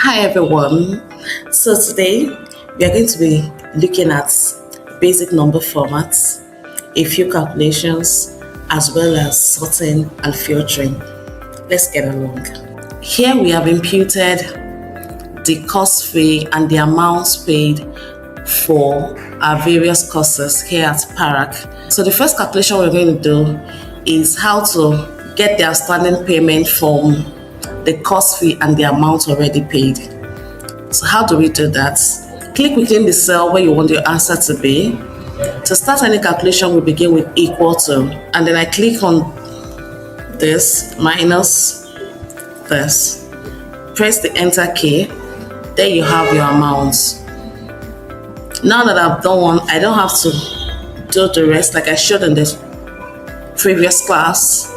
Hi everyone. So today we are going to be looking at basic number formats, a few calculations, as well as sorting and filtering. Let's get along. Here we have imputed the cost fee and the amounts paid for our various courses here at Parak. So the first calculation we're going to do is how to get the outstanding payment from the cost fee and the amount already paid. So how do we do that? Click within the cell where you want your answer to be. To start any calculation, we begin with equal to, and then I click on this minus this. Press the enter key. There you have your amounts. Now that I've done one, I don't have to do the rest like I showed in this previous class.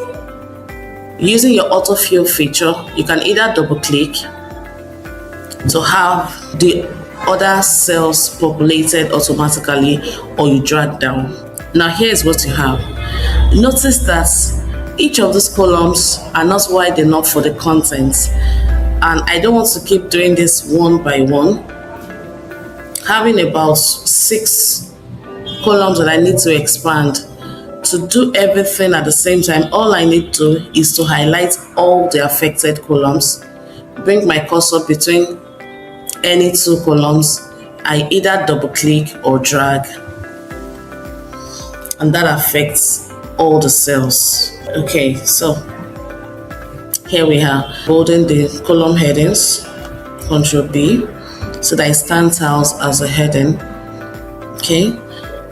Using your autofill feature, you can either double click to have the other cells populated automatically, or you drag down. Now here's what you have. Notice that each of these columns are not wide enough for the contents, and I don't want to keep doing this one by one. Having about 6 columns that I need to expand. To do everything at the same time, all I need to do is to highlight all the affected columns, bring my cursor between any 2 columns. I either double click or drag, and that affects all the cells. Okay, so here we are holding the column headings, Ctrl B, so that it stands out as a heading. Okay.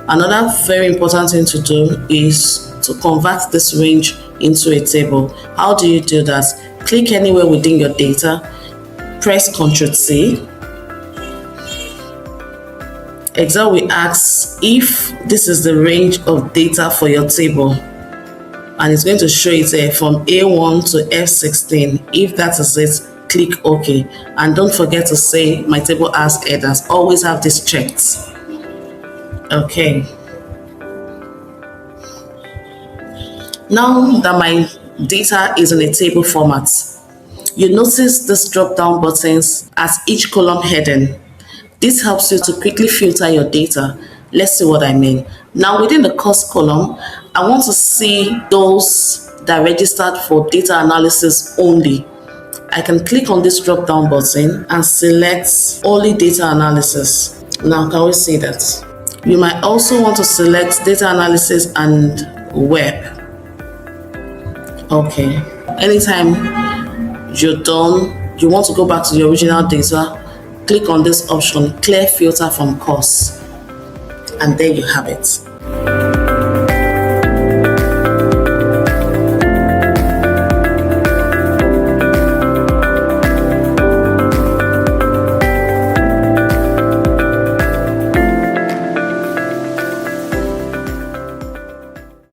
Another very important thing to do is to convert this range into a table. How do you do that? Click anywhere within your data, press Ctrl C. Excel will ask if this is the range of data for your table, and it's going to show it there from A1 to F16. If that is it, click OK. And don't forget to say my table has headers. Always have this checked. Okay. Now that my data is in a table format, you notice this drop down buttons at each column heading. This helps you to quickly filter your data. Let's see what I mean. Now within the cost column, I want to see those that are registered for data analysis only. I can click on this drop down button and select only data analysis. Now can we see that? You might also want to select data analysis and web. Okay. Anytime you're done, you want to go back to the original data, click on this option, clear filter from course, and there you have it.